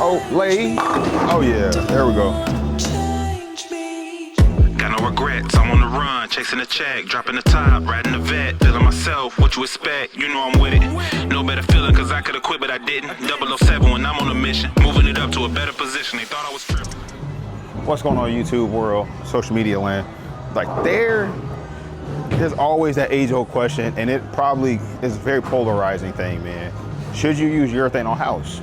Lay. Oh yeah, there we go. Got no regrets, I'm on the run, chasing the check, dropping the top, riding the vet, feeling myself, what you expect, you know I'm with it. No better feeling, cause I could've quit, but I didn't. 007 when I'm on a mission, moving it up to a better position, they thought I was tripping. What's going on YouTube world, social media land? Like there's always that age-old question, and it probably is a very polarizing thing, man. Should you use urethane on house?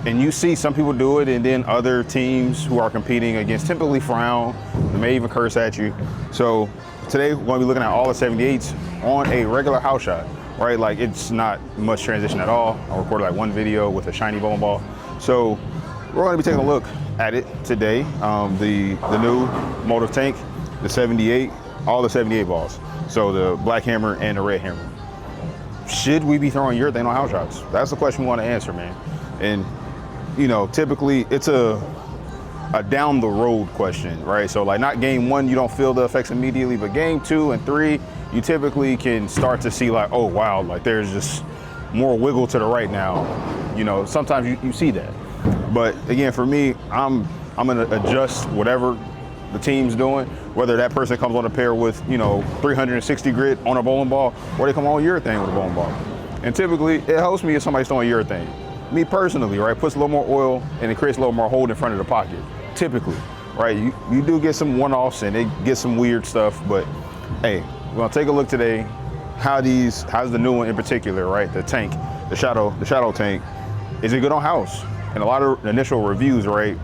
And you see some people do it, and then other teams who are competing against typically frown, they may even curse at you. So today we're gonna be looking at all the 78s on a regular house shot, right? Like it's not much transition at all. I recorded like one video with a shiny bowling ball. So we're gonna be taking a look at it today. The new Motiv tank, the 78, all the 78 balls. So the black hammer and the red hammer. Should we be throwing urethane on house shots? That's the question we want to answer, man. And you know, typically it's a down the road question, right? So like not game one, you don't feel the effects immediately, but game 2 and 3, you typically can start to see like, oh wow, like there's just more wiggle to the right now. You know, sometimes you see that. But again, for me, I'm gonna adjust whatever the team's doing, whether that person comes on a pair with, you know, 360 grit on a bowling ball, or they come on urethane with a bowling ball. And typically it helps me if somebody's throwing urethane. Me personally, right, puts a little more oil and it creates a little more hold in front of the pocket, typically, right? You do get some one-offs and they get some weird stuff, but hey, we're gonna take a look today how's the new one in particular, right? The tank, the shadow tank, is it good on house? And a lot of initial reviews, right,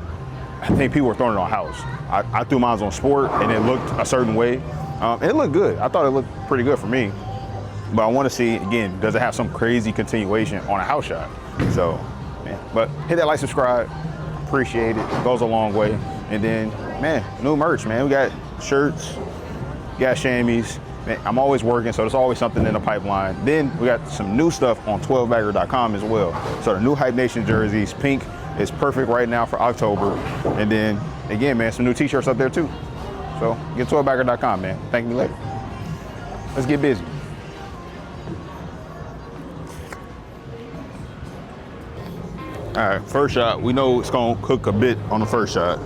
I think people were throwing it on house. I threw mine on sport and it looked a certain way. And it looked good. I thought it looked pretty good for me. But I want to see, again, does it have some crazy continuation on a house shot? So, man, but hit that like, subscribe, appreciate it, goes a long way. And then, man, new merch, man. We got shirts, got chamois. Man, I'm always working, so there's always something in the pipeline. Then we got some new stuff on 12bagger.com as well. So the new Hype Nation jerseys, pink is perfect right now for October. And then, again, man, some new t-shirts up there too. So get 12bagger.com, man. Thank me later. Let's get busy. All right, first shot, we know it's gonna cook a bit on the first shot.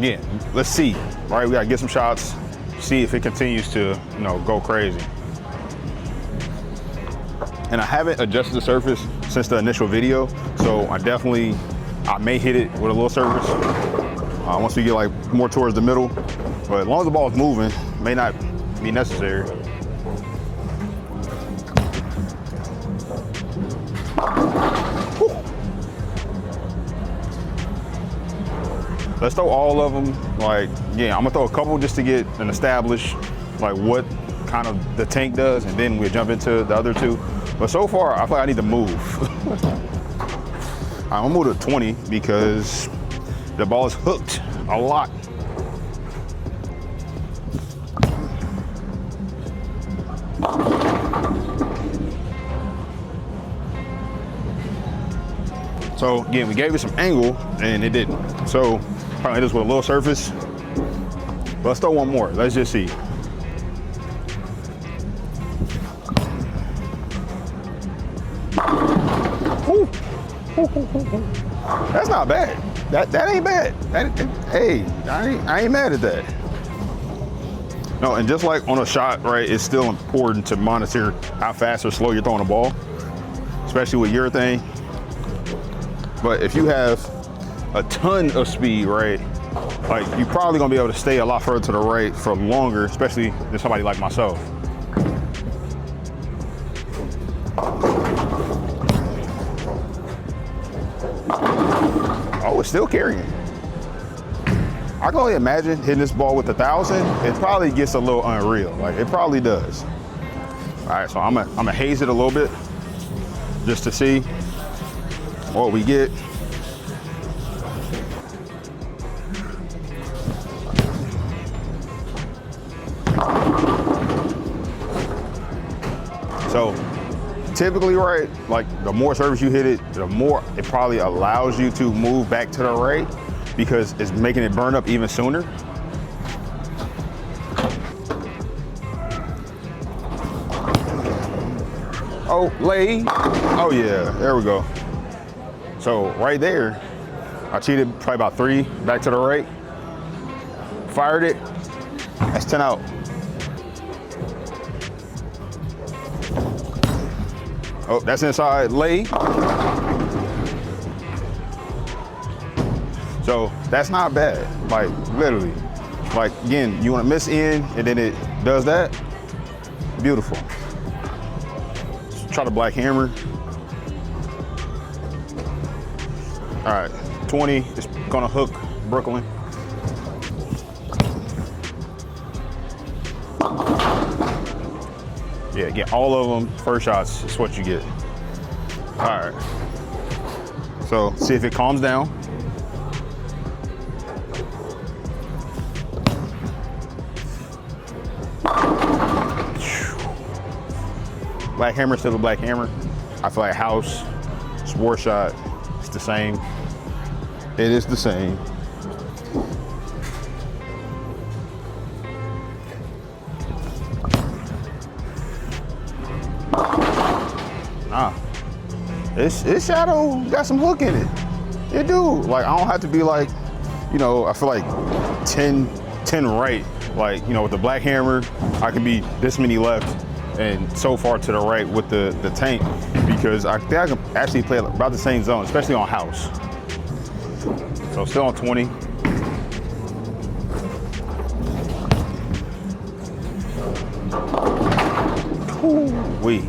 Yeah, let's see, right? We gotta get some shots, see if it continues to, you know, go crazy. And I haven't adjusted the surface since the initial video, so I may hit it with a little surface once we get like more towards the middle. But as long as the ball is moving, may not be necessary. Whew. Let's throw all of them. Like, yeah, I'm gonna throw a couple just to get an established, like what kind of the tank does, and then we'll jump into the other two. But so far, I feel like I need to move. I'm gonna move to 20 because the ball is hooked a lot. So again, we gave it some angle and it didn't. So probably just with a little surface. But let's throw one more. Let's just see. Ooh. That's not bad. That ain't bad. Hey, I ain't mad at that. No, and just like on a shot, right, it's still important to monitor how fast or slow you're throwing the ball, especially with urethane. But if you have a ton of speed, right, like you're probably gonna be able to stay a lot further to the right for longer, especially than somebody like myself. Oh, it's still carrying. I can only imagine hitting this ball with 1,000. It probably gets a little unreal. Like it probably does. All right, so I'm gonna haze it a little bit just to see what we get. So typically, right, like the more surface you hit it, the more it probably allows you to move back to the right because it's making it burn up even sooner. Oh, lay. Oh yeah, there we go. So right there, I cheated probably about 3 back to the right. Fired it. That's 10 out. Oh, that's inside lay. So that's not bad, like literally. Like again, you want to miss in and then it does that. Beautiful. Let's try the black hammer. All right, 20 is gonna hook Brooklyn. Yeah, get all of them. First shots is what you get. All right. So see if it calms down. Black hammer, still a black hammer. I feel like house, sport shot, it's the same. It is the same. Nah, this shadow got some hook in it. It do. Like I don't have to be like, you know, I feel like 10 right. Like, you know, with the black hammer, I can be this many left and so far to the right with the tank, because I think I can actually play about the same zone, especially on house. So still on 20. Ooh-wee.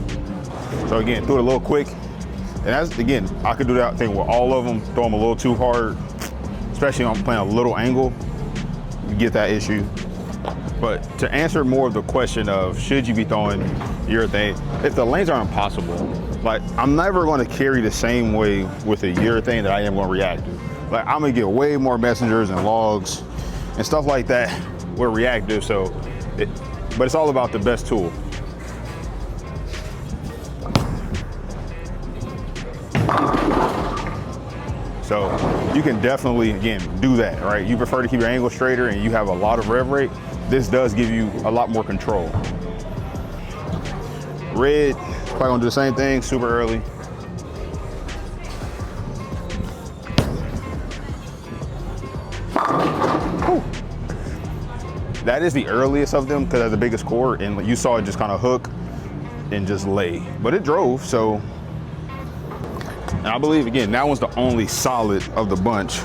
So again, threw it a little quick. And that's, again, I could do that thing with all of them, throw them a little too hard, especially when I'm playing a little angle, you get that issue. But to answer more of the question of should you be throwing urethane, if the lanes are impossible, like I'm never going to carry the same way with a urethane that I am going to reactive. Like I'm going to get way more messengers and logs and stuff like that with reactive. So, but it's all about the best tool. So you can definitely, again, do that, right? You prefer to keep your angle straighter and you have a lot of rev rate. This does give you a lot more control. Red, probably gonna do the same thing, super early. Whew. That is the earliest of them because it has the biggest core, and you saw it just kind of hook and just lay. But it drove, so. And I believe, again, that one's the only solid of the bunch.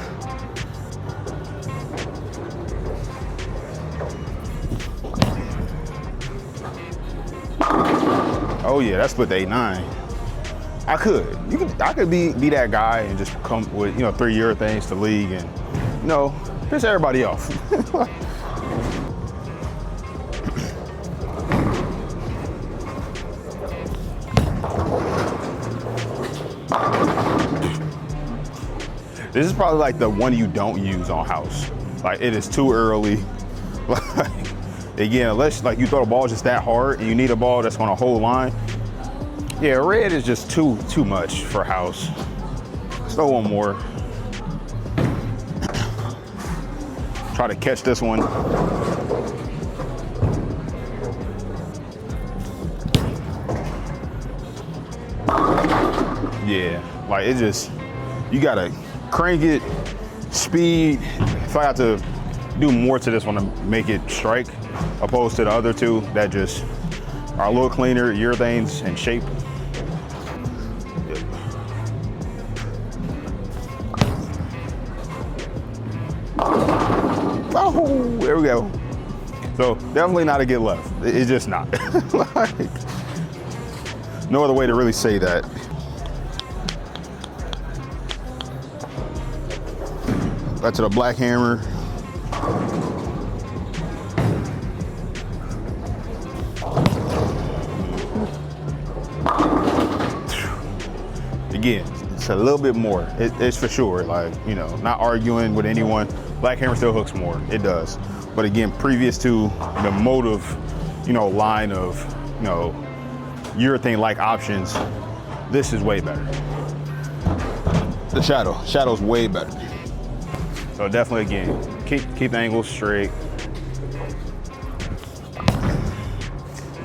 Oh yeah, that's split to 8-9. I could be that guy and just come with, you know, 3 urethanes to league and, you know, piss everybody off. This is probably like the one you don't use on house. Like it is too early. Like, again, unless like you throw the ball just that hard and you need a ball that's gonna hold line. Yeah, red is just too much for house. Let's throw one more. Try to catch this one. Yeah, like it just, you gotta crank it, speed. If I have to do more to this one to make it strike, opposed to the other two that just are a little cleaner, urethanes and shape. Oh, there we go. So definitely not a get left. It's just not. Like, no other way to really say that. Back to the black hammer. Again, it's a little bit more. It's for sure, like, you know, not arguing with anyone. Black hammer still hooks more, it does. But again, previous to the Motiv, you know, line of, you know, urethane-like options, this is way better. The shadow's way better. So definitely, again, keep the angles straight.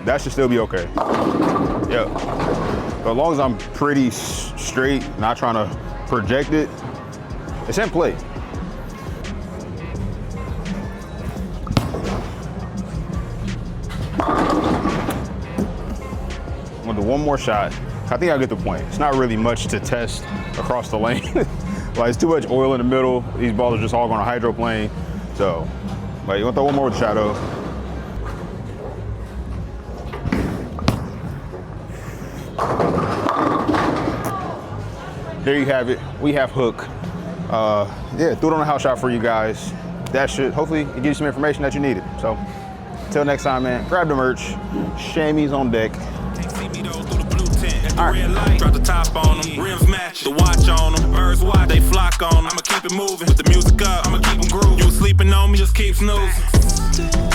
That should still be okay. Yeah. But as long as I'm pretty straight, not trying to project it, it's in play. I'm gonna do one more shot. I think I get the point. It's not really much to test across the lane. Like, it's too much oil in the middle. These balls are just all going to hydroplane. So, like, you want to throw one more with the shadow. There you have it. We have hook. Yeah, threw it on a house shot for you guys. That should, hopefully, it gives you some information that you needed. So, until next time, man, grab the merch. Shamies on deck. All right. Drop the top on them, rims match, the watch on them, birds watch, they flock on them. I'ma keep it moving, with the music up, I'ma keep them grooving. You sleeping on me, just keep snoozing.